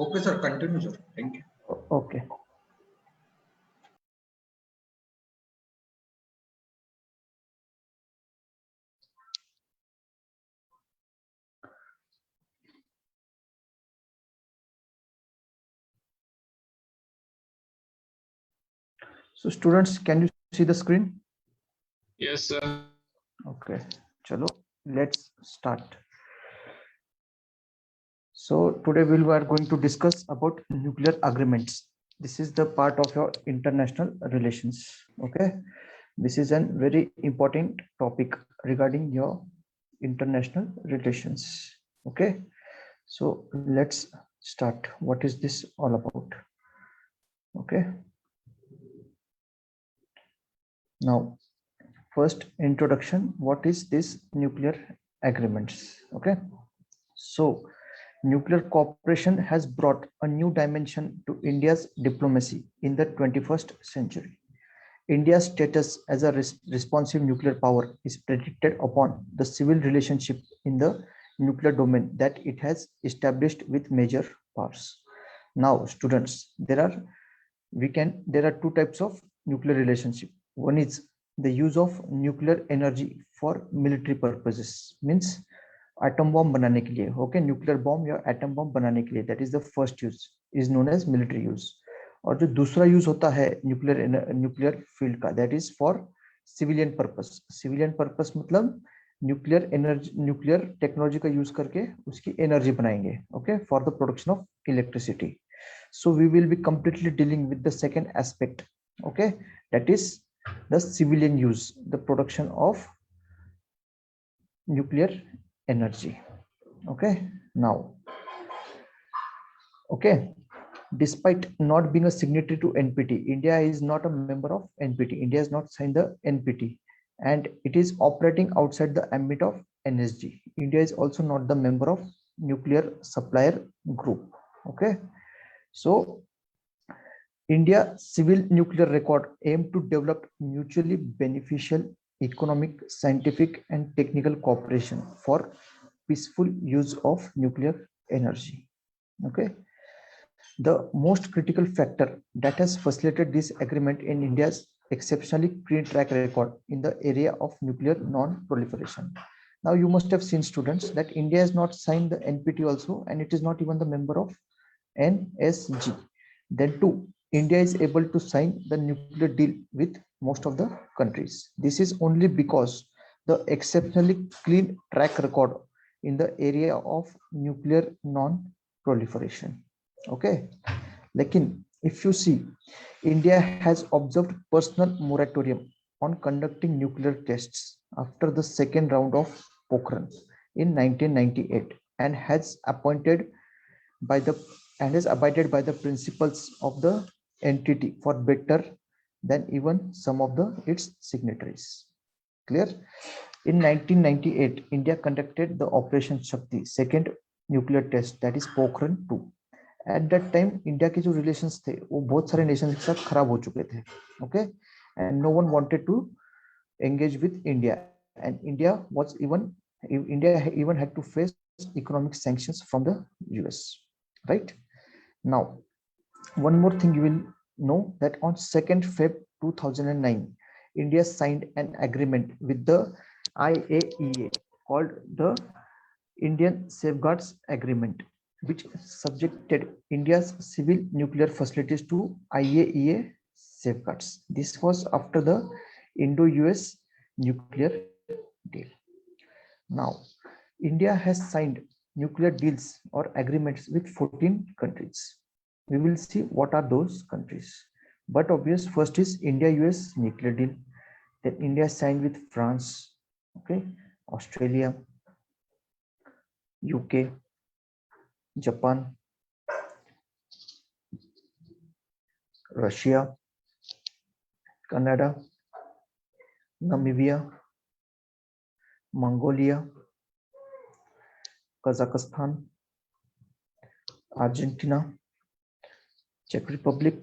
Okay, sir. Continue, sir. Thank you. Okay. So students, can you see the screen? Yes, sir. Okay. Chalo, let's start. So today we are going to discuss about nuclear agreements. This is the part of your international relations. Okay. This is a very important topic regarding your international relations. Okay. So let's start. What is this all about? Okay. Now, first introduction. What is this nuclear agreements? Okay. So nuclear cooperation has brought a new dimension to India's diplomacy in the 21st century. India's status as a responsive nuclear power is predicated upon the civil relationship in the nuclear domain that it has established with major powers. Now, students, there are two types of nuclear relationship. One is the use of nuclear energy for military purposes, means atom bomb बनाने के लिए, okay, nuclear bomb या atom bomb बनाने के लिए, that is the first use, is known as military use. और जो दूसरा यूज होता है न्यूक्लियर फील्ड का, that is for civilian purpose. Civilian purpose मतलब न्यूक्लियर एनर्जी, न्यूक्लियर टेक्नोलॉजी का यूज करके उसकी एनर्जी बनाएंगे, okay, for the production of electricity. So we will be completely dealing with the second aspect, okay, that is the civilian use, the production of nuclear energy. Okay, now, okay, despite not being a signatory to NPT, India is not a member of NPT. India has not signed the NPT and it is operating outside the ambit of NSG. India is also not the member of nuclear supplier group. Okay, so India civil nuclear record aim to develop mutually beneficial economic, scientific and technical cooperation for peaceful use of nuclear energy. Okay, the most critical factor that has facilitated this agreement in India's exceptionally clean track record in the area of nuclear non-proliferation. Now you must have seen, students, that India has not signed the NPT also, and it is not even the member of NSG. Then too, India is able to sign the nuclear deal with most of the countries. This is only because the exceptionally clean track record in the area of nuclear non-proliferation. Okay, lekin if you see, India has observed personal moratorium on conducting nuclear tests after the second round of Pokhran in 1998 and has abided by the principles of the entity for better than even some of its signatories. Clear? In 1998, India conducted the Operation Shakti, second nuclear test, that is Pokhran 2. At that time, India के जो relations थे, वो बहुत सारे nations के साथ खराब हो चुके थे. Okay, and no one wanted to engage with India, and India even had to face economic sanctions from the US. Right? Now, one more thing you will know, that on 2nd Feb 2009, India signed an agreement with the IAEA called the Indian Safeguards Agreement, which subjected India's civil nuclear facilities to IAEA safeguards. This was after the Indo-US nuclear deal. Now, India has signed nuclear deals or agreements with 14 countries. We will see what are those countries. But obvious, first is India-US nuclear deal. Then India signed with France, okay, Australia, UK, Japan, Russia, Canada, Namibia, Mongolia, Kazakhstan, Argentina, Czech Republic,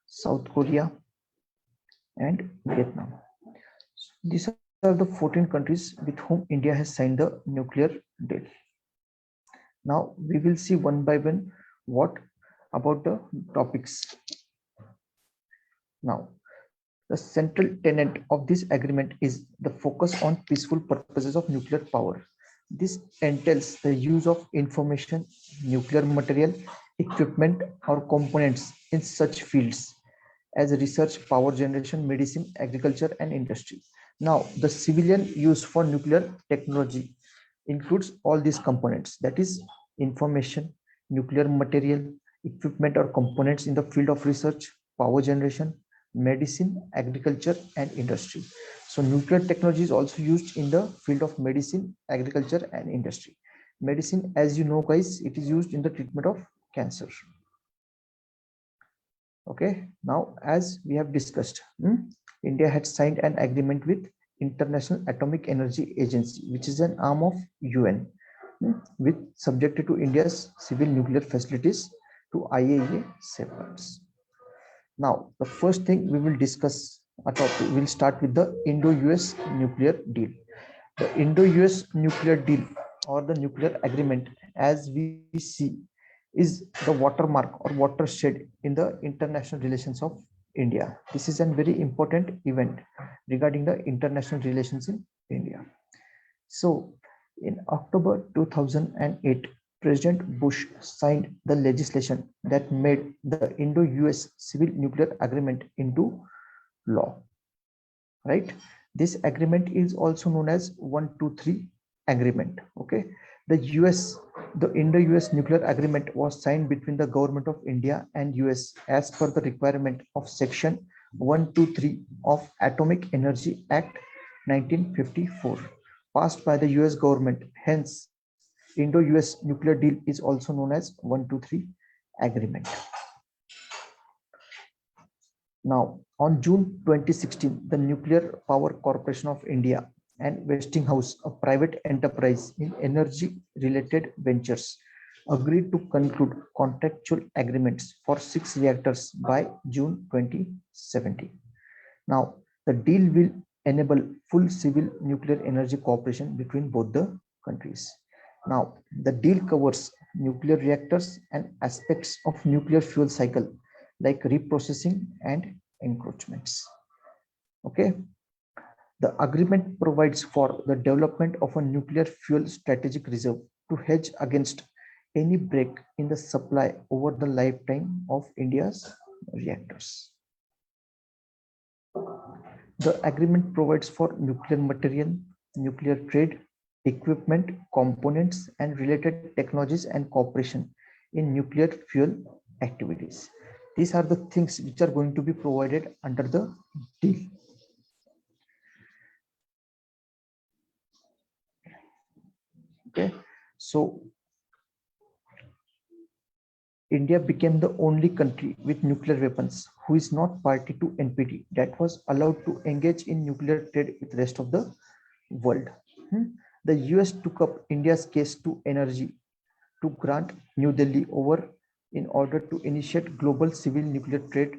South Korea, and Vietnam. These are the 14 countries with whom India has signed the nuclear deal. Now we will see one by one What about the topics? Now, the central tenet of this agreement is the focus on peaceful purposes of nuclear power. This entails the use of information, nuclear material, equipment, or components in such fields as research, power generation, medicine, agriculture, and industry. Now, the civilian use for nuclear technology includes all these components, that is, information, nuclear material, equipment or components in the field of research, power generation, medicine, agriculture, and industry. So, nuclear technology is also used in the field of medicine, agriculture, and industry. Medicine, as you know, guys, it is used in the treatment of cancer. Okay, now as we have discussed, India had signed an agreement with International Atomic Energy Agency, which is an arm of UN, with subjected to India's civil nuclear facilities to IAEA safeguards. Now, the first thing we will discuss a topic, we'll start with the Indo-US nuclear deal. The Indo-US nuclear deal or the nuclear agreement, as we see, is the watermark or watershed in the international relations of India. This is a very important event regarding the international relations in India. So, in October 2008, President Bush signed the legislation that made the Indo-US Civil Nuclear Agreement into law. Right? This agreement is also known as 123 agreement. Okay, the US, the Indo-US nuclear agreement was signed between the government of India and US as per the requirement of section 123 of Atomic Energy Act 1954 passed by the US government. Hence, Indo-US nuclear deal is also known as 123 agreement. Now, on June 2016, the Nuclear Power Corporation of India and Westinghouse, a private enterprise in energy-related ventures, agreed to conclude contractual agreements for 6 reactors by June 2017. Now, the deal will enable full civil nuclear energy cooperation between both the countries. Now, the deal covers nuclear reactors and aspects of nuclear fuel cycle like reprocessing and encroachments. Okay, the agreement provides for the development of a nuclear fuel strategic reserve to hedge against any break in the supply over the lifetime of India's reactors. The agreement provides for nuclear material, nuclear trade, equipment, components, and related technologies and cooperation in nuclear fuel activities. These are the things which are going to be provided under the deal. Okay, so India became the only country with nuclear weapons who is not party to NPT that was allowed to engage in nuclear trade with the rest of the world. The US took up India's case to energy to grant New Delhi over in order to initiate global civil nuclear trade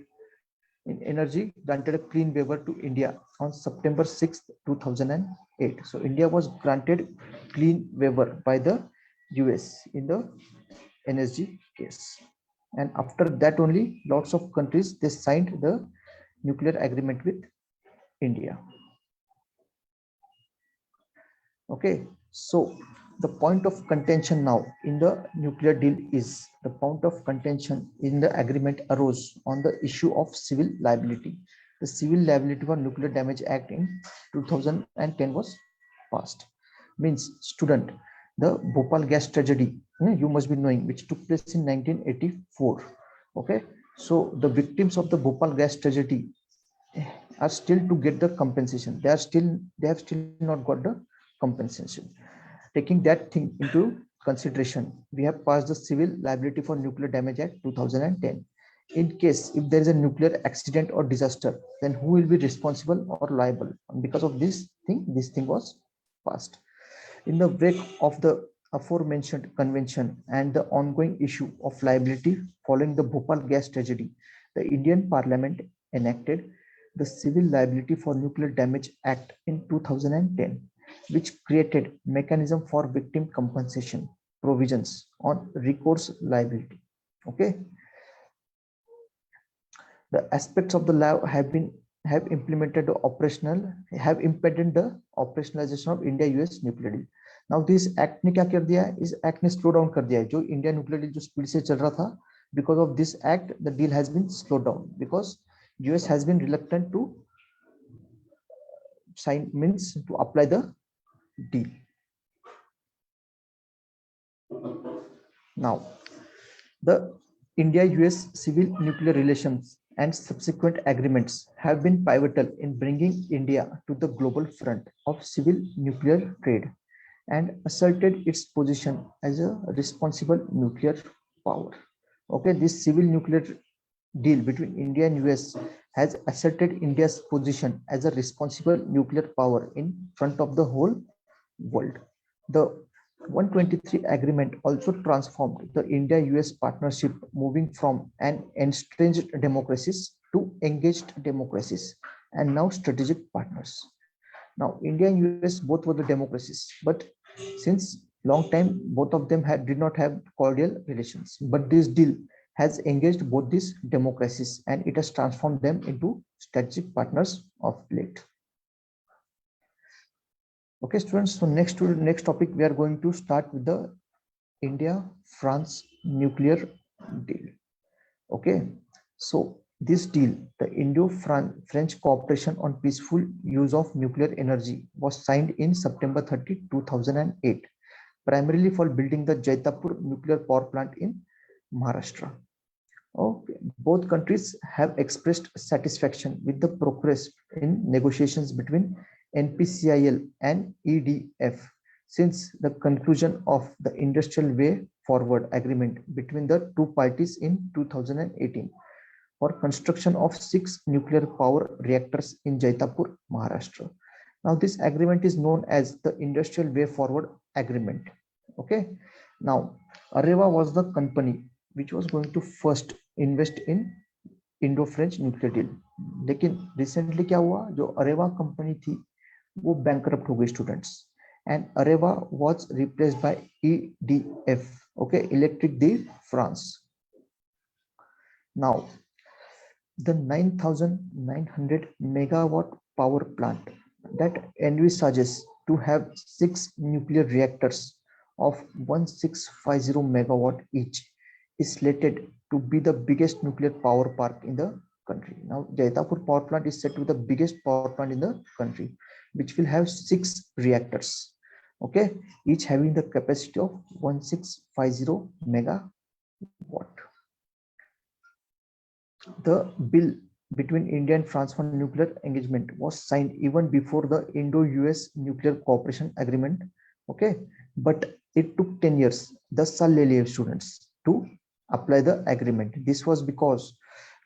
in energy, granted a clean waiver to India on September 6, 2008. So India was granted clean waiver by the US in the energy case. And after that only lots of countries, they signed the nuclear agreement with India. Okay, so the point of contention now in the nuclear deal is the point of contention in the agreement arose on the issue of civil liability. The Civil Liability for Nuclear Damage Act in 2010 was passed. Means, student, the Bhopal gas tragedy, you must be knowing, which took place in 1984. Okay, so the victims of the Bhopal gas tragedy are still to get the compensation. They have still not got the compensation. Taking that thing into consideration, we have passed the Civil Liability for Nuclear Damage Act 2010. In case if there is a nuclear accident or disaster, then who will be responsible or liable? And because of this thing was passed. In the wake of the aforementioned convention and the ongoing issue of liability following the Bhopal gas tragedy, the Indian Parliament enacted the Civil Liability for Nuclear Damage Act in 2010, which created mechanism for victim compensation provisions on recourse liability. Okay, the aspects of the law have implemented the operational have impeded the operationalization of India US nuclear deal. Now this act ने क्या कर दिया है, इस act ने slow down कर दिया है जो इंडिया न्यूक्लियर डील जो स्पीड से चल रहा था. Because of this act the deal has been slowed down because US has been reluctant to sign, means to apply the deal. Now the India US civil nuclear relations and subsequent agreements have been pivotal in bringing India to the global front of civil nuclear trade and asserted its position as a responsible nuclear power. Okay, this civil nuclear deal between India and US has asserted India's position as a responsible nuclear power in front of the whole world. The 123 agreement also transformed the India-US partnership, moving from an estranged democracies to engaged democracies and now strategic partners. Now, India and US both were the democracies, but since long time both of them did not have cordial relations. But this deal has engaged both these democracies and it has transformed them into strategic partners of late. Okay, students. So next topic we are going to start with the India-France nuclear deal. Okay, so this deal, the Indo-French cooperation on peaceful use of nuclear energy, was signed in September 30, 2008, primarily for building the Jaitapur nuclear power plant in Maharashtra. Okay, both countries have expressed satisfaction with the progress in negotiations between NPCIL and EDF since the conclusion of the Industrial Way Forward Agreement between the two parties in 2018 for construction of 6 nuclear power reactors in Jaitapur, Maharashtra. Now this agreement is known as the Industrial Way Forward Agreement. Okay. Now Areva was the company which was going to first invest in Indo-French nuclear deal. लेकिन recently क्या हुआ, जो अरेवा company थी वो bankrupt हो गई students, and Areva was replaced by EDF, okay, Electric de France. Now the 9,900 megawatt power plant that envisages to have 6 nuclear reactors of 1650 megawatt each is slated to be the biggest nuclear power park in the country. Now Jaitapur power plant is said to be the biggest power plant in the country, which will have 6 reactors, okay, each having the capacity of 1650 megawatt. The bill between India and France for nuclear engagement was signed even before the Indo-US nuclear cooperation agreement, okay, but it took 10 years, 10 साल ले लिए students, to apply the agreement. This was because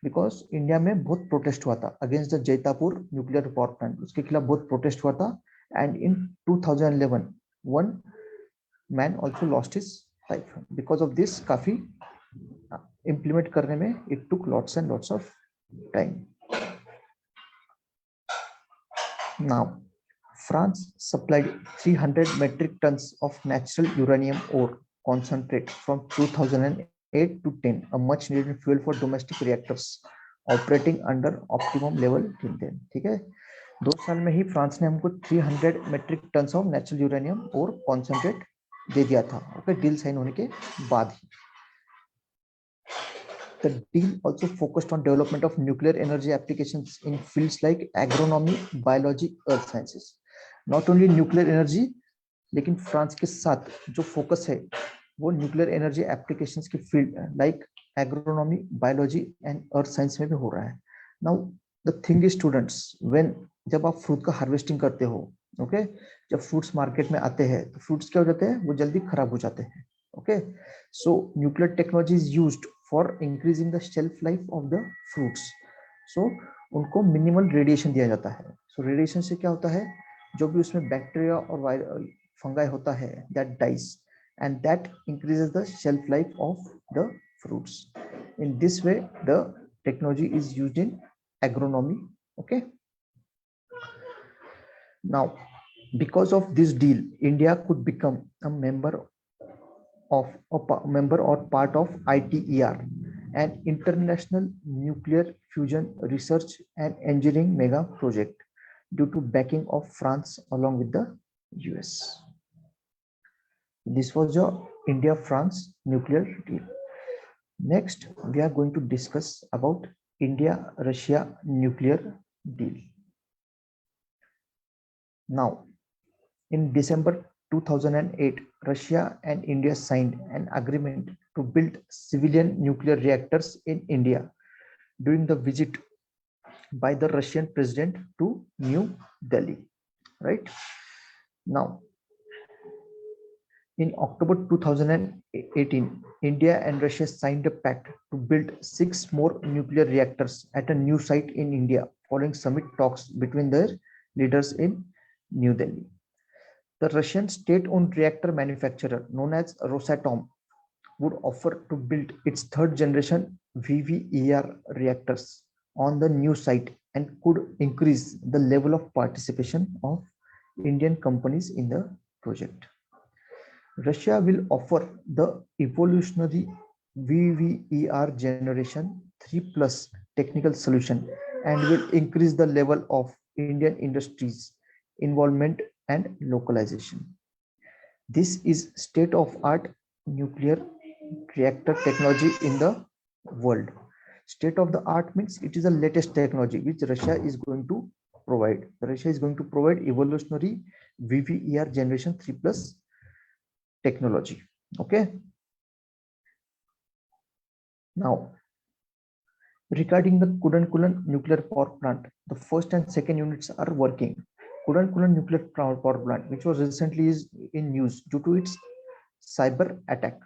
India में बहुत protest हुआ था against the Jaitapur nuclear power plant, उसके खिलाफ बहुत प्रोटेस्ट हुआ था, and in 2011 one man also lost his life because of this. काफी implement करने में it took lots and lots of time. Now France supplied 300 metric tons of natural uranium ore concentrate from 2008 to 10, a much needed fuel for domestic reactors operating under optimum level till then. ठीक है, 2 साल में ही France ने हमको 300 metric ton of natural uranium और concentrate दे दिया था, ओके, डील साइन होने के बाद ही. The deal also focused on development of nuclear energy applications in fields like agronomy, biology, earth sciences. Not only nuclear energy, लेकिन फ्रांस के साथ जो फोकस है वो न्यूक्लियर एनर्जी एप्लीकेशंस की field like agronomy, biology and earth science में भी हो रहा है. Now the thing is students, when जब आप फ्रूट का हार्वेस्टिंग करते हो, ओके, जब फ्रूट्स मार्केट में आते हैं तो फ्रूट्स क्या हो जाते हैं, वो जल्दी खराब हो जाते हैं, okay. So nuclear technology is used for increasing the shelf life of the fruits. So उनको मिनिमल रेडिएशन दिया जाता है. सो रेडिएशन से क्या होता है, जो भी उसमें बैक्टीरिया और फंगाई होता है that dies, and that increases the shelf life of the fruits. In this way the technology is used in agronomy, okay. Now because of this deal India could become a member of a member or part of ITER, an international nuclear fusion research and engineering mega project due to backing of France along with the US. This was your India-France nuclear deal. Next, we are going to discuss about India-Russia nuclear deal. Now, in December 2008, Russia and India signed an agreement to build civilian nuclear reactors in India during the visit by the Russian president to New Delhi. Right now, in October 2018, India and Russia signed a pact to build 6 more nuclear reactors at a new site in India following summit talks between their leaders in New Delhi. The Russian state-owned reactor manufacturer known as Rosatom would offer to build its third generation VVER reactors on the new site and could increase the level of participation of Indian companies in the project. Russia will offer the evolutionary VVER generation 3 plus technical solution and will increase the level of Indian industries involvement and localization. This is state-of-art nuclear reactor technology in the world. State of the art means it is the latest technology which Russia is going to provide. Russia is going to provide evolutionary VVER generation 3 plus technology. Okay. Now, regarding the Kudankulam nuclear power plant, the first and second units are working. Kudankulam nuclear power plant, which was recently is in news due to its cyber attack.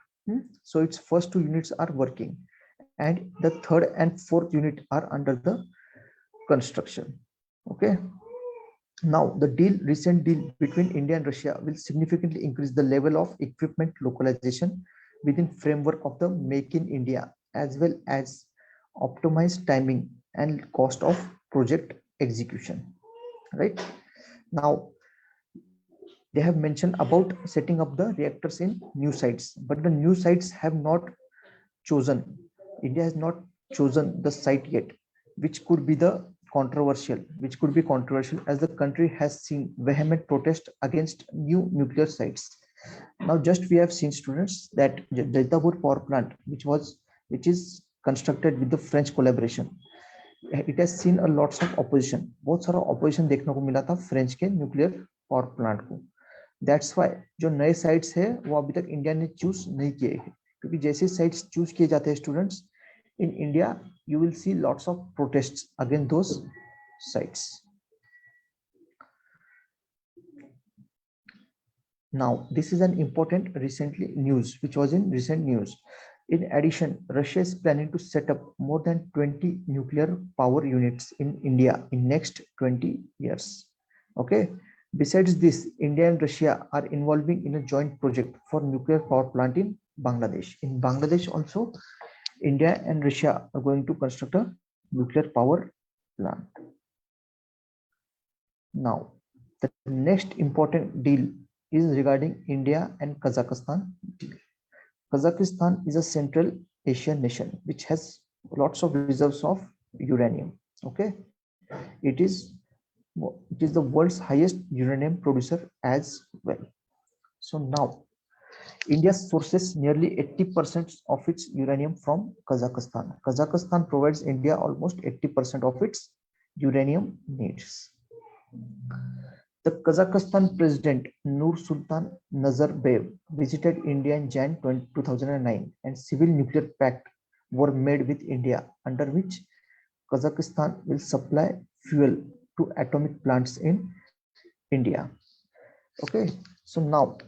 So its first 2 units are working, and the third and fourth unit are under the construction. Okay. Now, the recent deal between India and Russia will significantly increase the level of equipment localization within framework of the Make in India, as well as optimized timing and cost of project execution. Right now, they have mentioned about setting up the reactors in new sites, but the new sites have not chosen. India has not chosen the site yet, which could be controversial as the country has seen vehement protest against new nuclear sites. Now, just we have seen, students, that Jatapur power plant, which is constructed with the French collaboration, it has seen a lots of opposition. बहुत सारा opposition देखने को मिला था French के nuclear power plant को. That's why जो नए साइट्स है वो अभी तक इंडिया ने चूज नहीं किए हैं, क्योंकि जैसे साइट्स चूज किए जाते हैं students in India, you will see lots of protests against those sites. Now, this is an important recently news, which was in recent news. In addition, Russia is planning to set up more than 20 nuclear power units in India in next 20 years. Okay. Besides this, India and Russia are involving in a joint project for nuclear power plant in Bangladesh. In Bangladesh also, India and Russia are going to construct a nuclear power plant. Now, the next important deal is regarding India and Kazakhstan deal. Kazakhstan is a Central Asian nation which has lots of reserves of uranium. Okay, it is the world's highest uranium producer as well. So now, India sources nearly 80% of its uranium from Kazakhstan. Kazakhstan provides India almost 80% of its uranium needs. The Kazakhstan president Nursultan Nazarbayev visited India in January 2009, and civil nuclear pact were made with India, under which Kazakhstan will supply fuel to atomic plants in India. Okay, so now,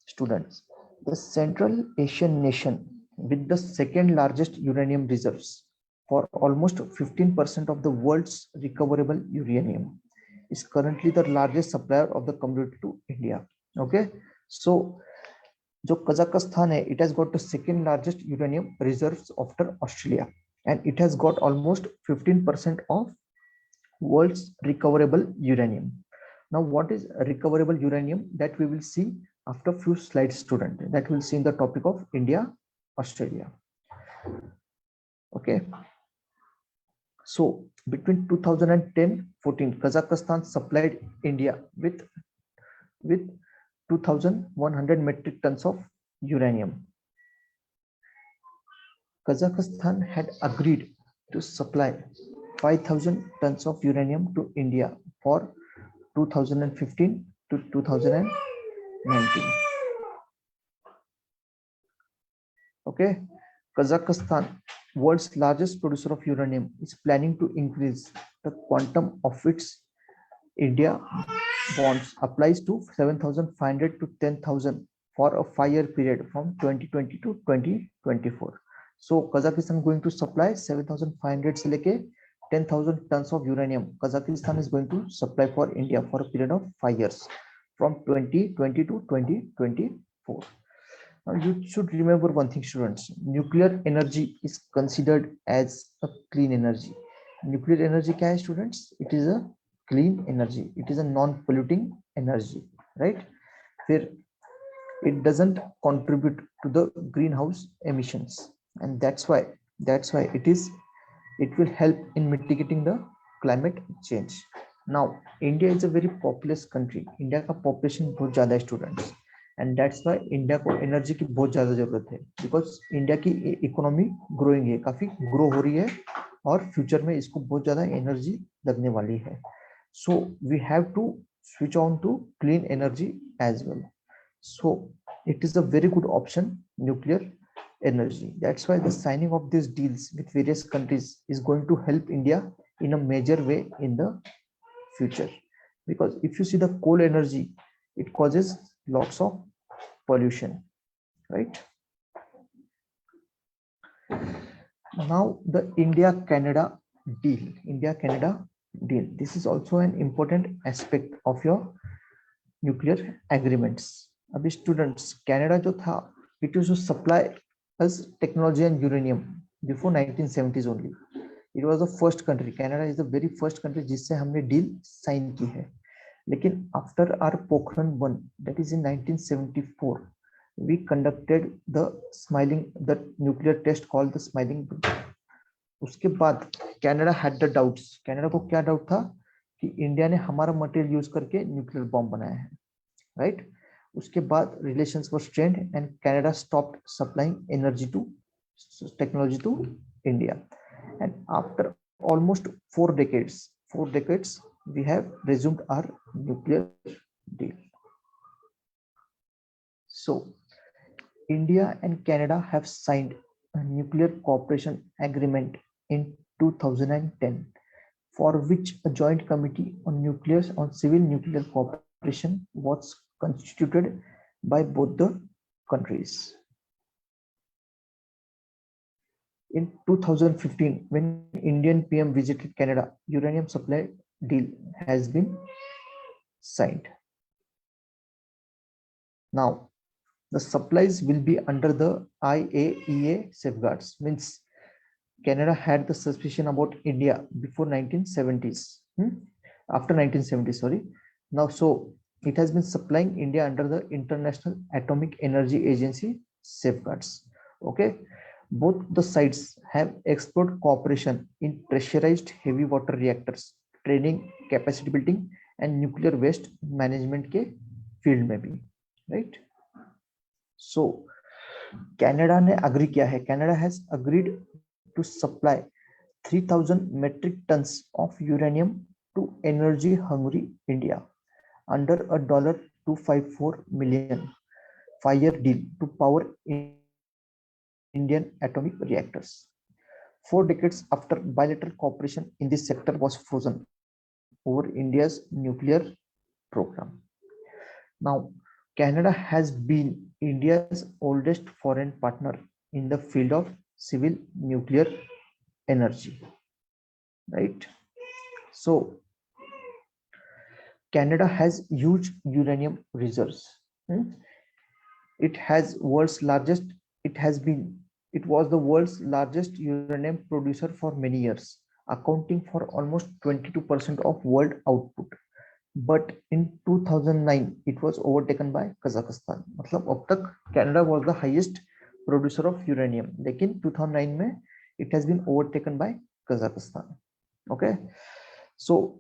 students, the Central Asian nation with the second largest uranium reserves for almost 15% of the world's recoverable uranium is currently the largest supplier of the commodity to India. Okay, so जो Kazakhstan है, it has got the second largest uranium reserves after Australia, and it has got almost 15% of world's recoverable uranium. Now, what is recoverable uranium? That we will see after few slides, student, that we'll see in the topic of India, Australia. Okay. So between 2010-14, Kazakhstan supplied India with 2,100 metric tons of uranium. Kazakhstan had agreed to supply 5,000 tons of uranium to India for 2015 to 2019. Okay, Kazakhstan, world's largest producer of uranium, is planning to increase the quantum of its India bonds applies to 7,500 to 10,000 for a 5-year period from 2020 to 2024. So Kazakhstan going to supply 7,500 से लेके 10,000 tons of uranium. Kazakhstan is going to supply for India for a period of 5 years from 2020 to 2024. Now you should remember one thing, students. Nuclear energy is considered as a clean energy. Nuclear energy क्या है, students? It is a clean energy. It is a non-polluting energy, right? फिर it doesn't contribute to the greenhouse emissions, and that's why it will help in mitigating the climate change. Now India is a very populous country. India का population बहुत ज़्यादा है, students, and that's why India को energy की बहुत ज़्यादा जरूरत है, बिकॉज इंडिया की इकोनॉमी ग्रोइंग है, काफी ग्रो हो रही है और फ्यूचर में इसको बहुत ज़्यादा एनर्जी लगने वाली है. So we have to switch on to clean energy as well. So it is a very good option, nuclear energy. That's why the signing of these deals with various countries is going to help India in a major way in the future. Because if you see the coal energy, it causes lots of pollution, right? Now the India-Canada deal. This is also an important aspect of your nuclear agreements. अभी students, Canada जो था, it used to supply us technology and uranium before 1970s only. It was the first country. Canada is the very first country जिससे हमने deal sign की है. लेकिन after our Pokhran 1, that is in 1974, we conducted the nuclear test called the Smiling Bridge. उसके बाद Canada had the doubts. Canada को क्या doubt था कि इंडिया ने हमारा मटेरियल यूज करके न्यूक्लियर बॉम्ब बनाया है, राइट? उसके बाद relations were strained and Canada stopped supplying energy to technology to India. And after almost 4 decades we have resumed our nuclear deal. So India and Canada have signed a nuclear cooperation agreement in 2010, for which a joint committee on civil nuclear cooperation was constituted by both the countries. In 2015, when Indian PM visited Canada, uranium supply deal has been signed. Now the supplies will be under the IAEA safeguards. Means Canada had the suspicion about India before 1970s, after 1970, sorry. Now, so it has been supplying India under the International Atomic Energy Agency safeguards. Okay, both the sides have explored cooperation in pressurized heavy water reactors, training, capacity building, and nuclear waste management के field में भी, right? So Canada ने agree किया है. Canada has agreed to supply 3,000 metric tons of uranium to energy hungry India under a $254 million 5-year deal to power Indian atomic reactors. 4 decades after bilateral cooperation in this sector was frozen over India's nuclear program. Now Canada has been India's oldest foreign partner in the field of civil nuclear energy, right? So Canada has huge uranium reserves. It was the world's largest uranium producer for many years, accounting for almost 22% of world output. but in 2009 it was overtaken by Kazakhstan. मतलब अब तक Canada was the highest producer of uranium, लेकिन 2009 में it has been overtaken by Kazakhstan. Okay, so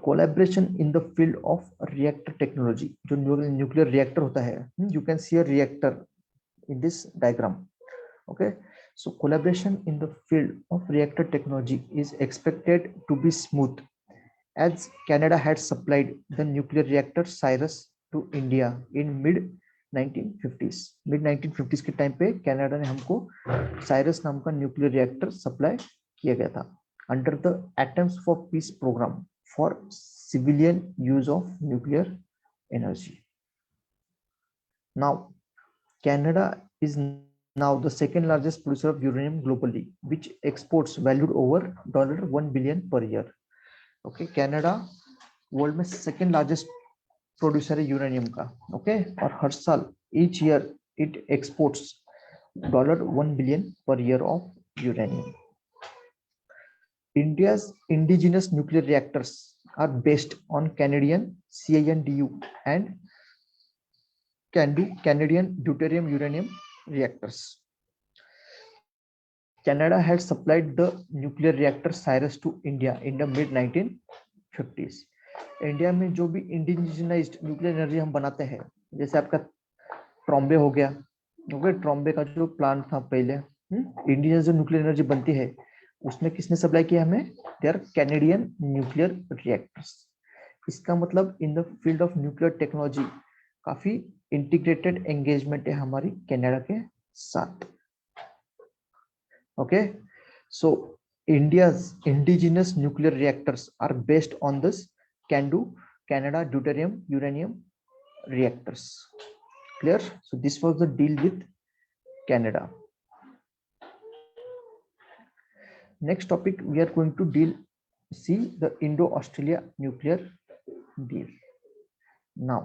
collaboration in the field of reactor technology, जो nuclear reactor होता है, you can see a reactor in this diagram. Okay, so collaboration in the field of reactor technology is expected to be smooth, as Canada had supplied the nuclear reactor Cyrus to India in mid 1950s. Mid 1950s के time पे Canada ने हमको Cyrus नाम का nuclear reactor supply किया गया था under the atoms for peace programme for civilian use of nuclear energy. Now, Canada is now the second largest producer of uranium globally, which exports valued over $1 billion per year. Okay, Canada world में second largest producer है uranium का. Okay, और हर साल each year it exports $1 billion per year of uranium. India's indigenous nuclear reactors are based on Canadian CANDU and Canadian deuterium uranium reactors. Canada had supplied the nuclear reactor Cyrus to India in the mid 1950s. India में जो भी इंडिजिनाइज्ड nuclear energy हम बनाते हैं, जैसे आपका ट्रॉम्बे हो गया, ओके, ट्रॉम्बे का जो प्लांट था पहले, इंडिजिनस जो न्यूक्लियर एनर्जी बनती है उसमें किसने सप्लाई किया हमें? They are Canadian nuclear reactors. इसका मतलब in the field of nuclear technology काफी इंटीग्रेटेड एंगेजमेंट है हमारी कनाडा के साथ. Okay, so India's indigenous nuclear reactors are based on this Canada deuterium uranium reactors. Clear? So this was the deal with Canada. Next topic we are going to see the Indo-Australia nuclear deal. Now,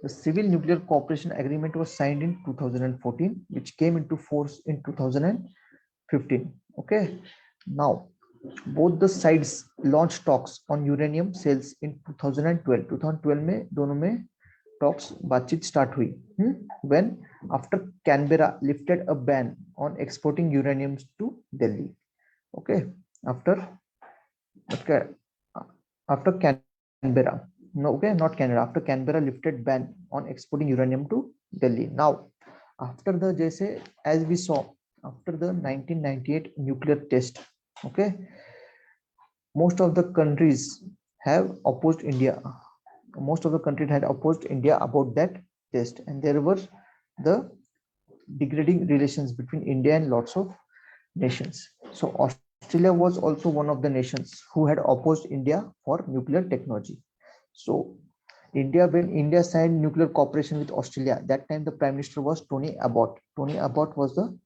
the Civil Nuclear Cooperation Agreement was signed in 2014, which came into force in 2015. Okay, now both the sides launched talks on uranium sales in 2012. 2012 में दोनों में talks बातचीत start हुई. When after Canberra lifted a ban on exporting uranium to Delhi. Okay, after Canberra, no, okay, not Canada. After Canberra lifted ban on exporting uranium to Delhi. Now, after the जैसे as we saw after the 1998 nuclear test. Okay, most of the countries have opposed India. Most of the countries had opposed India about that test, and there were the degrading relations between India and lots of nations. So Australia was also one of the nations who had opposed India for nuclear technology. So when India signed nuclear cooperation with Australia, that time the Prime Minister was Tony Abbott. Tony Abbott was the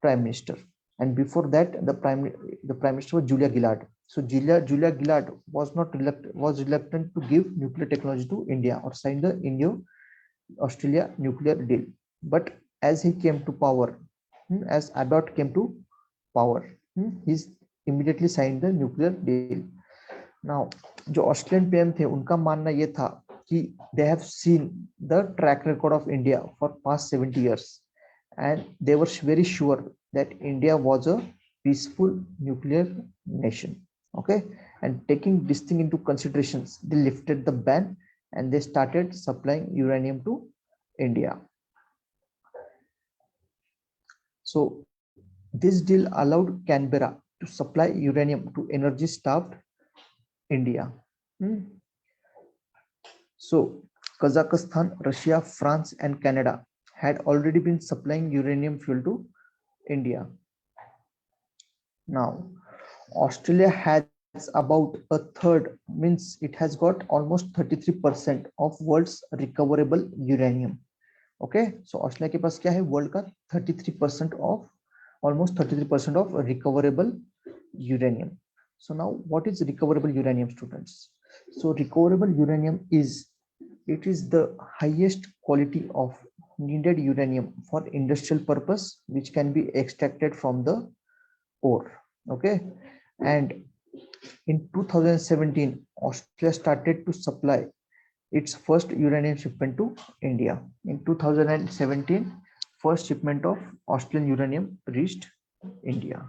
Prime Minister. And before that, the prime minister was Julia Gillard. So Julia Gillard was reluctant to give nuclear technology to India or sign the Indo-Australia nuclear deal. But as he came to power, as Abbott came to power, he immediately signed the nuclear deal. Now, जो Australian PM थे, उनका मानना ये था कि they have seen the track record of India for past 70 years, and they were very sure that India was a peaceful nuclear nation. Okay, and taking this thing into considerations, they lifted the ban and they started supplying uranium to India. So this deal allowed Canberra to supply uranium to energy-starved India. So Kazakhstan, Russia, France, and Canada had already been supplying uranium fuel to India. Now, Australia has about a third, means it has got almost 33% of world's recoverable uranium. Okay, so Australia के पास क्या है? World का 33% of, almost 33% of recoverable uranium. So now, what is recoverable uranium, students? So recoverable uranium is the highest quality of needed uranium for industrial purpose, which can be extracted from the ore. Okay, and in 2017 Australia started to supply its first uranium shipment to India. In 2017, first shipment of Australian uranium reached India.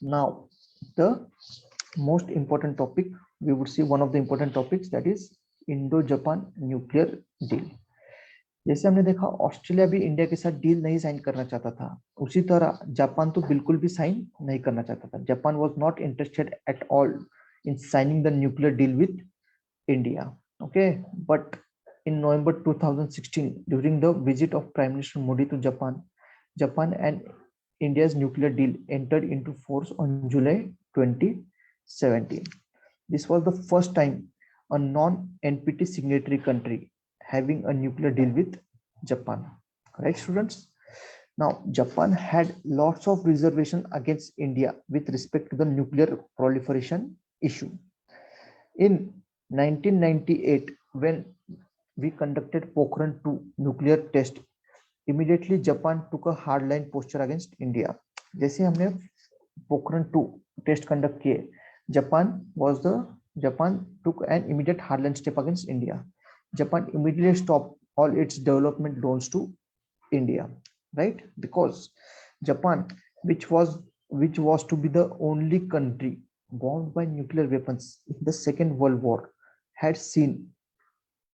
Now, the most important topic, we would see one of the important topics, that is Indo-Japan nuclear deal. जैसे हमने देखा Australia भी India के साथ deal नहीं sign करना चाहता था, उसी तरह जापान तो बिल्कुल भी साइन नहीं करना चाहता था. Japan was not interested at all in signing the nuclear deal with India. Okay, but in November 2016, during the visit of Prime Minister Modi to Japan, Japan and India's nuclear deal entered into force on July 2017. This was the first time a non-NPT signatory country having a nuclear deal with Japan. Right, students? Now, Japan had lots of reservation against India with respect to the nuclear proliferation issue. In 1998, when we conducted Pokhran 2 nuclear test, immediately Japan took a hardline posture against India. जैसे हमने Pokhran 2 test conduct किए, Japan took an immediate hardline step against India. Japan immediately stopped all its development loans to India, right? Because Japan, which was to be the only country bombed by nuclear weapons in the Second World War, had seen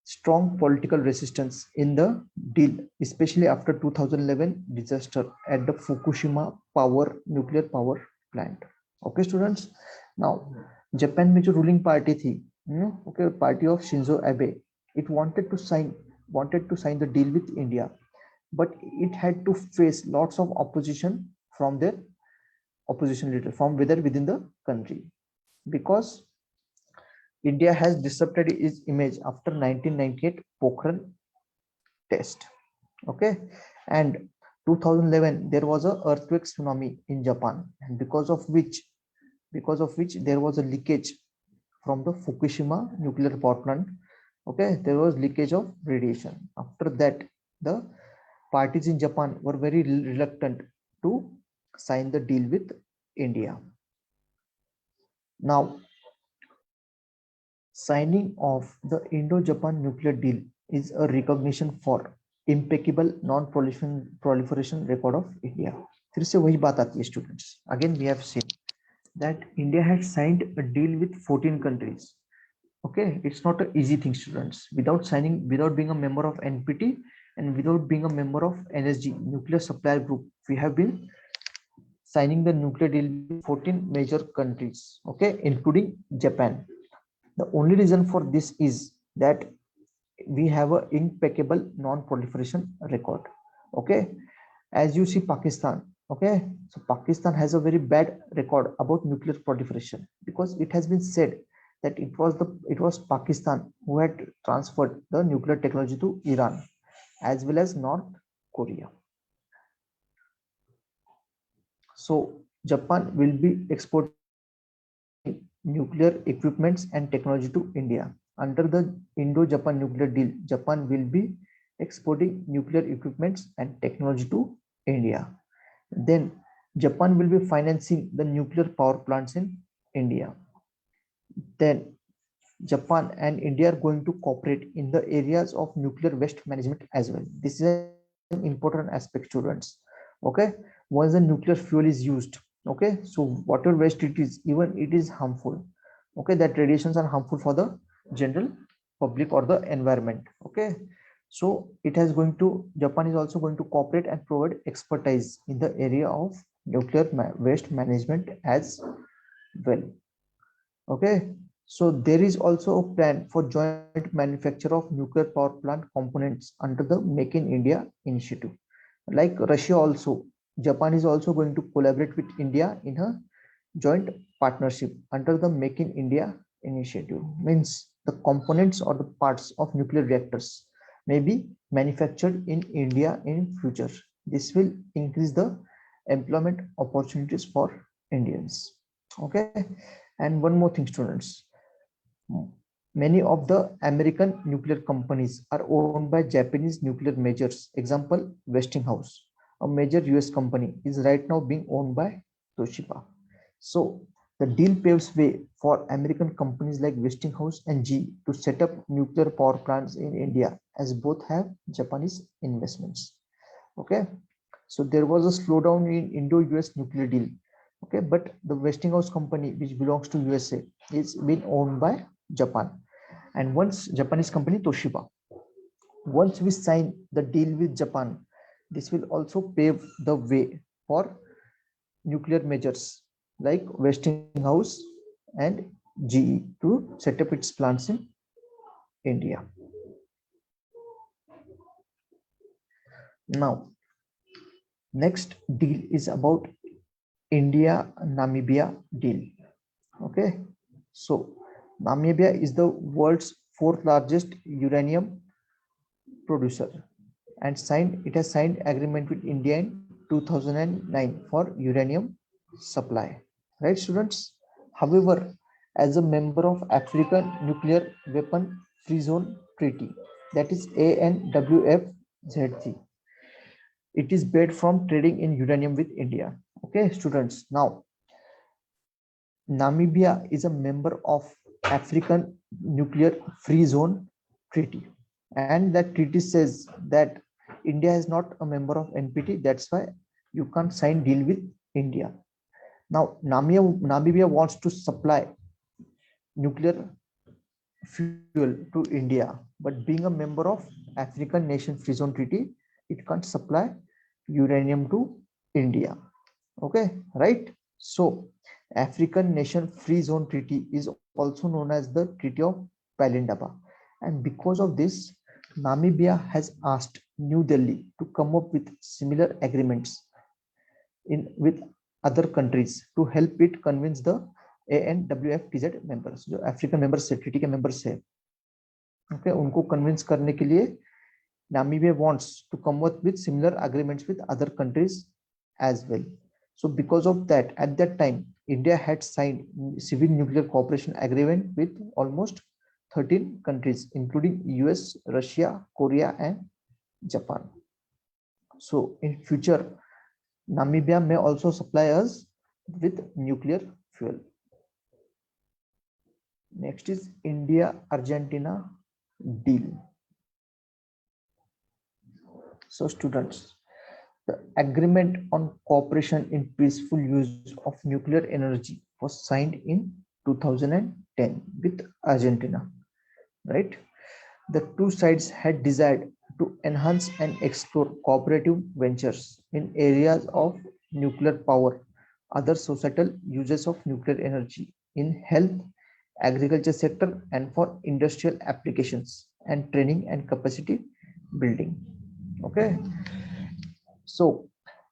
strong political resistance in the deal, especially after 2011 disaster at the Fukushima nuclear power plant. Okay, students. Now, Japan में जो ruling party थी, okay, party of Shinzo Abe, it wanted to sign the deal with India, but it had to face lots of opposition from their opposition leader from within the country, because India has disrupted its image after 1998 Pokhran test. Okay, and 2011 there was a earthquake tsunami in Japan, and because of which there was a leakage from the Fukushima nuclear power plant. Okay, there was leakage of radiation. After that, the parties in Japan were very reluctant to sign the deal with India. Now, signing of the Indo-Japan nuclear deal is a recognition for impeccable non-proliferation record of India. फिर से वही बात आती है students. Again, we have seen that India had signed a deal with 14 countries. Okay, it's not an easy thing, students. Without being a member of NPT and without being a member of NSG, Nuclear Supplier Group, we have been signing the nuclear deal with 14 major countries, okay, including Japan. The only reason for this is that we have an impeccable non-proliferation record. Okay, as you see Pakistan, okay, so Pakistan has a very bad record about nuclear proliferation, because it has been said that it was Pakistan who had transferred the nuclear technology to Iran as well as North Korea. So Japan will be exporting nuclear equipments and technology to India. Under the Indo-Japan nuclear deal, Japan will be exporting nuclear equipments and technology to India. Then Japan will be financing the nuclear power plants in India. Then Japan and India are going to cooperate in the areas of nuclear waste management as well. This is an important aspect, students. Okay, once the nuclear fuel is used, okay, so whatever waste it is, even it is harmful, okay, that radiations are harmful for the general public or the environment. Okay, so Japan is also going to cooperate and provide expertise in the area of nuclear waste management as well. Okay, so there is also a plan for joint manufacture of nuclear power plant components under the Make in India initiative. Like Russia also, Japan is also going to collaborate with India in a joint partnership under the Make in India initiative. Means the components or the parts of nuclear reactors may be manufactured in India in future. This will increase the employment opportunities for Indians. Okay, and one more thing, students. Many of the American nuclear companies are owned by Japanese nuclear majors. Example, Westinghouse, a major US company, is right now being owned by Toshiba. So The deal paves way for American companies like Westinghouse and GE to set up nuclear power plants in India, as both have Japanese investments. Okay, so there was a slowdown in Indo-US nuclear deal. Okay, but the Westinghouse company, which belongs to USA, is being owned by Japan, and once Japanese company Toshiba. Once we sign the deal with Japan, this will also pave the way for nuclear measures like Westinghouse and GE to set up its plants in India. Now, next deal is about India-Namibia deal. Okay, so Namibia is the world's fourth largest uranium producer and it has signed agreement with India in 2009 for uranium supply. Right, students? However, as a member of African Nuclear Weapon Free Zone Treaty, that is ANWFZT, it is barred from trading in uranium with India. Okay, students. Now, Namibia is a member of African Nuclear Free Zone Treaty, and that treaty says that India is not a member of NPT. That's why you can't sign deal with India. Now, Namibia wants to supply nuclear fuel to India, but being a member of African Nation Free Zone Treaty, it can't supply uranium to India. Okay, right? So, African Nation Free Zone Treaty is also known as the Treaty of Palindaba, and because of this, Namibia has asked New Delhi to come up with similar agreements with other countries to help it convince the ANWFTZ members, जो African members से treaty के members है, okay, उनको convince करने के लिए Namibia wants to come up with similar agreements with other countries as well. So because of that, at that time, India had signed civil nuclear cooperation agreement with almost 13 countries, including US, Russia, Korea, and Japan. So in future, Namibia may also supply us with nuclear fuel. Next is India-Argentina deal. So students, the agreement on cooperation in peaceful use of nuclear energy was signed in 2010 with Argentina, right? The two sides had desired to enhance and explore cooperative ventures in areas of nuclear power, other societal uses of nuclear energy in health, agriculture sector, and for industrial applications and training and capacity building. Okay, so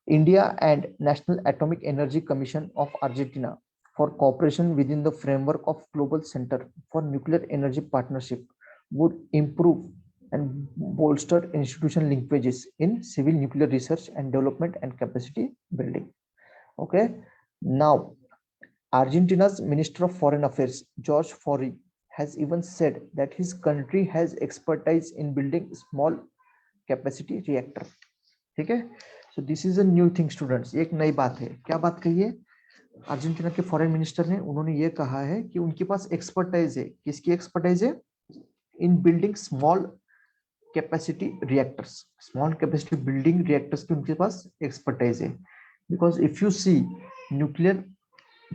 India and National Atomic Energy Commission of Argentina for cooperation within the framework of Global Center for Nuclear Energy Partnership would improve and bolster institutional linkages in civil nuclear research and development and capacity building. Okay, now Argentina's Minister of Foreign Affairs, George Forey, has even said that his country has expertise in building small capacity reactor. ठीक है, so this is a new thing students. एक नई बात है. क्या बात कही है अर्जेंटीना के फॉरेन मिनिस्टर ने? उन्होंने ये कहा है कि उनके पास एक्सपर्टाइज है. किसकी एक्सपर्टाइज है? In building small capacity reactors. Small capacity building reactors की उनके पास एक्सपर्टाइज है. Because if you see nuclear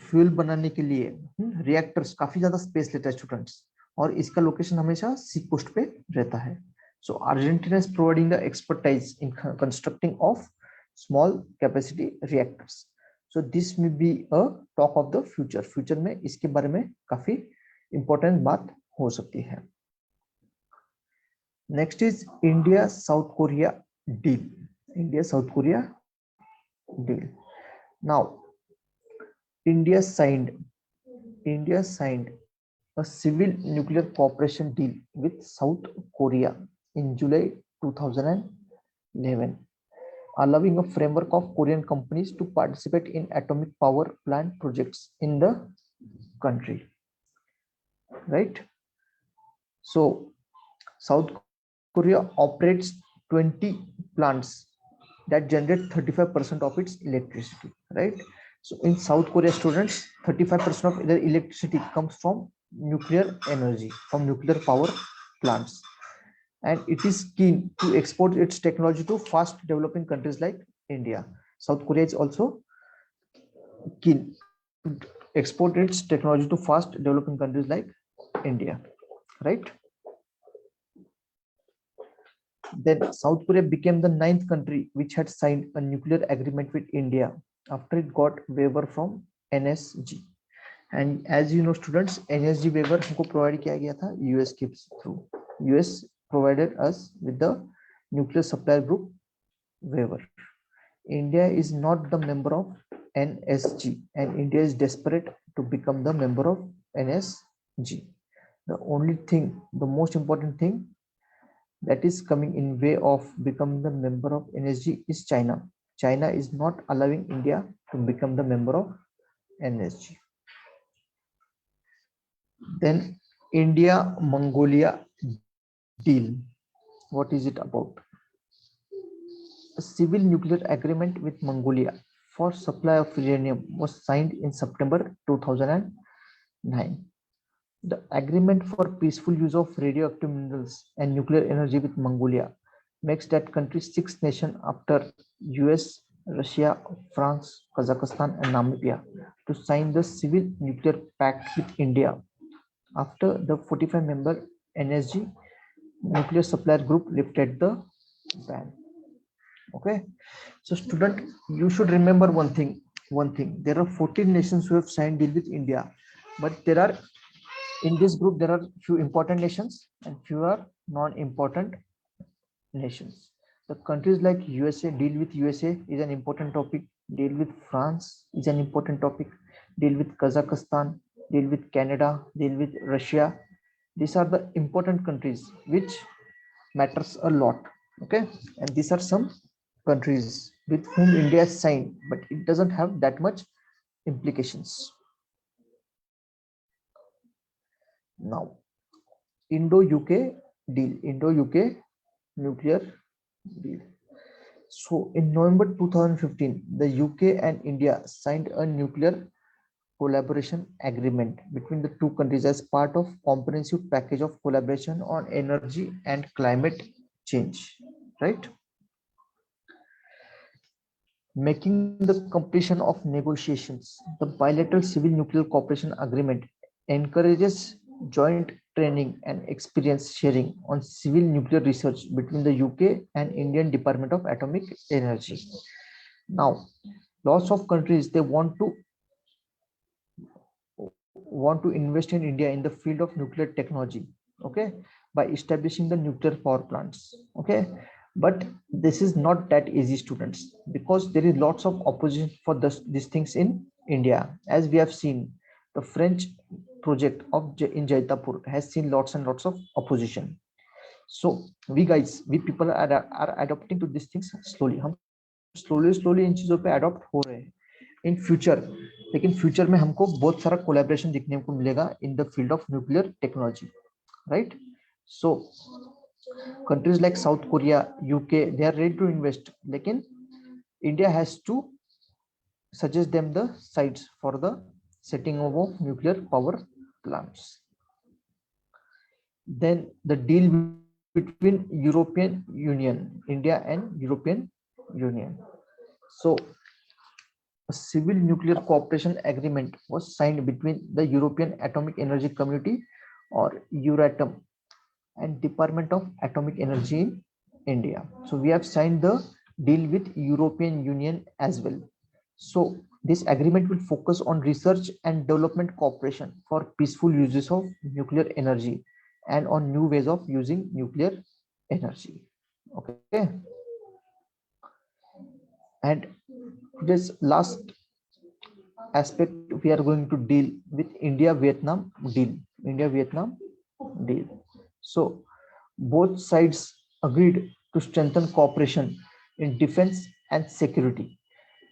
fuel बनाने के लिए रिएक्टर्स काफी ज्यादा स्पेस लेता है स्टूडेंट्स, और इसका लोकेशन हमेशा सी कोस्ट पे रहता है. So Argentina is providing the expertise in constructing of small capacity reactors. So this may be a talk of the future. Future में इसके बारे में काफी important बात हो सकती है. Next is India South Korea deal. India South Korea deal. Now India signed a civil nuclear cooperation deal with South Korea in July 2011, allowing a framework of Korean companies to participate in atomic power plant projects in the country. Right? So, South Korea operates 20 plants that generate 35% of its electricity. Right? So in South Korea, students, 35% of their electricity comes from nuclear energy, from nuclear power plants, and it is keen to export its technology to fast developing countries like India. South Korea is also keen to export its technology to fast developing countries like India, right? Then South Korea became the 9th country which had signed a nuclear agreement with India after it got waiver from NSG. And as you know, students, NSG waiver हमको provide किया गया था US के through. US provided us with the nuclear supplier group waiver. India is not the member of NSG, and India is desperate to become the member of NSG. The only thing, the most important thing that is coming in way of becoming the member of NSG is China. China is not allowing India to become the member of NSG. Then India Mongolia deal. What is it about? A civil nuclear agreement with Mongolia for supply of uranium was signed in September 2009. The agreement for peaceful use of radioactive minerals and nuclear energy with Mongolia makes that country 6th nation after US, Russia, France, Kazakhstan, and Namibia to sign the civil nuclear pact with India after the 45-member NSG nuclear supplier group lifted the ban. Okay, so student, you should remember one thing. There are 14 nations who have signed deal with India, but there are, in this group, there are few important nations and few are non-important nations. The countries like USA, deal with USA is an important topic. Deal with France is an important topic. Deal with Kazakhstan, deal with Canada, deal with Russia. These are the important countries which matters a lot. Okay, and these are some countries with whom India has signed, but it doesn't have that much implications. Now, Indo-UK deal, Indo-UK nuclear deal. So in November 2015, the UK and India signed a nuclear collaboration agreement between the two countries as part of comprehensive package of collaboration on energy and climate change, right? Making the completion of negotiations, the bilateral civil nuclear cooperation agreement encourages joint training and experience sharing on civil nuclear research between the UK and Indian Department of Atomic Energy. Now, lots of countries, they want to invest in India in the field of nuclear technology, okay, by establishing the nuclear power plants, okay. But this is not that easy, students, because there is lots of opposition for these things in India. As we have seen, the French project of in Jaitapur has seen lots and lots of opposition. So we guys, we people are adopting to these things slowly. हम slowly इन चीजों पे adopt हो रहे हैं in future. लेकिन future में हमको बहुत सारा कोलैबोरेशन देखने को मिलेगा in the field of nuclear technology, right? So countries like South Korea, UK, they are ready to invest, लेकिन India has to suggest them the sites for the setting of nuclear power plants. Then the deal between European Union, India and European Union. So a civil nuclear cooperation agreement was signed between the European Atomic Energy Community, or Euratom, and Department of Atomic Energy in India. So we have signed the deal with European Union as well. So this agreement will focus on research and development cooperation for peaceful uses of nuclear energy and on new ways of using nuclear energy. Okay. And this last aspect, we are going to deal with India-Vietnam deal. India-Vietnam deal. So both sides agreed to strengthen cooperation in defense and security,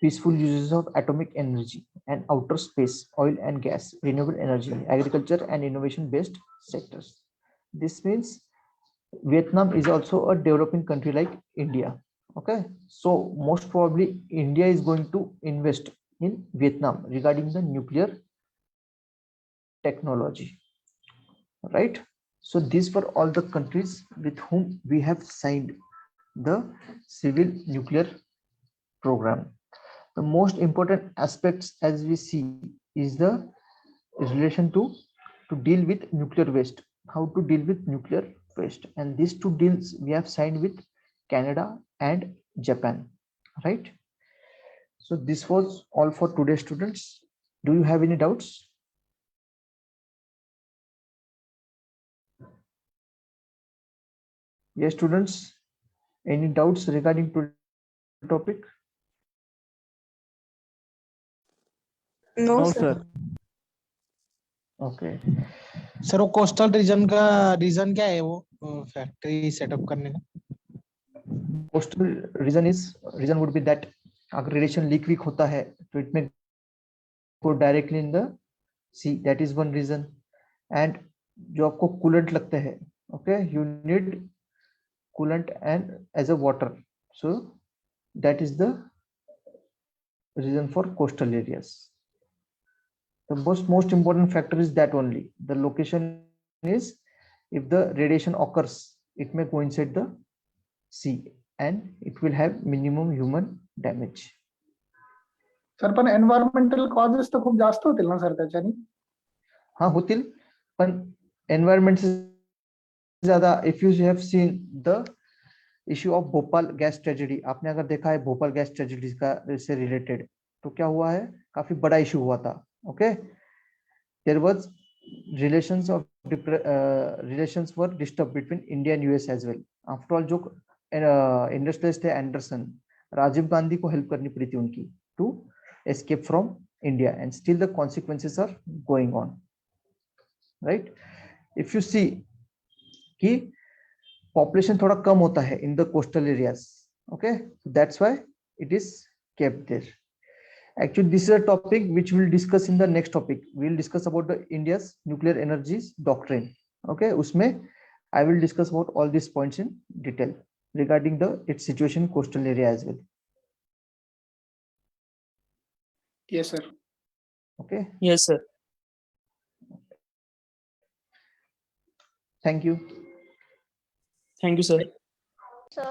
peaceful uses of atomic energy and outer space, oil and gas, renewable energy, agriculture and innovation-based sectors. This means Vietnam is also a developing country like India. Okay, so most probably India is going to invest in Vietnam regarding the nuclear technology, right? So these were all the countries with whom we have signed the civil nuclear program. The most important aspects as we see is the relation to deal with nuclear waste, how to deal with nuclear waste, and these two deals we have signed with Canada and Japan, right? So this was all for today, students. Do you have any doubts? Yes, students, any doubts regarding to the topic? No, no sir. Sir Okay. Sir वो coastal region का region क्या है वो factory setup करने का Coastal reason would be that अगर radiation leak week होता है तो इट में go directly in the sea, that is one reason. And जो आपको कूलेंट लगते हैं, okay, you need coolant and as a water, so that is the reason for coastal areas. The most important factor is that only the location is, if the radiation occurs, it may coincide the sea and it will have minimum human damage. Sir पण environmental causes तर खूप जास्त होतील ना sir त्याच्यानी हाँ होतील, पण एनवायरमेंट से ज्यादा if you have seen the issue of Bhopal gas tragedy, आपने अगर देखा है भोपाल गैस ट्रेजेडी का से रिलेटेड, तो क्या हुआ है, काफी बड़ा इश्यू हुआ था. Okay, there was relations were disturbed between India and US as well. After all, जो इंडस्ट्रियलिस्ट थे एंडरसन, राजीव गांधी को हेल्प करनी पड़ी थी उनकी to escape from India, and still the consequences are going on, right? If you see कि population थोड़ा कम होता है in the coastal areas, okay, that's why it is kept there. Actually, this is a topic which we'll discuss in the next topic. We'll discuss about the India's nuclear energies doctrine. Okay, उसमें I will discuss about all these points in detail regarding the its situation in coastal area as well. Yes sir. Okay, Yes, sir. thank you. Thank you, sir. So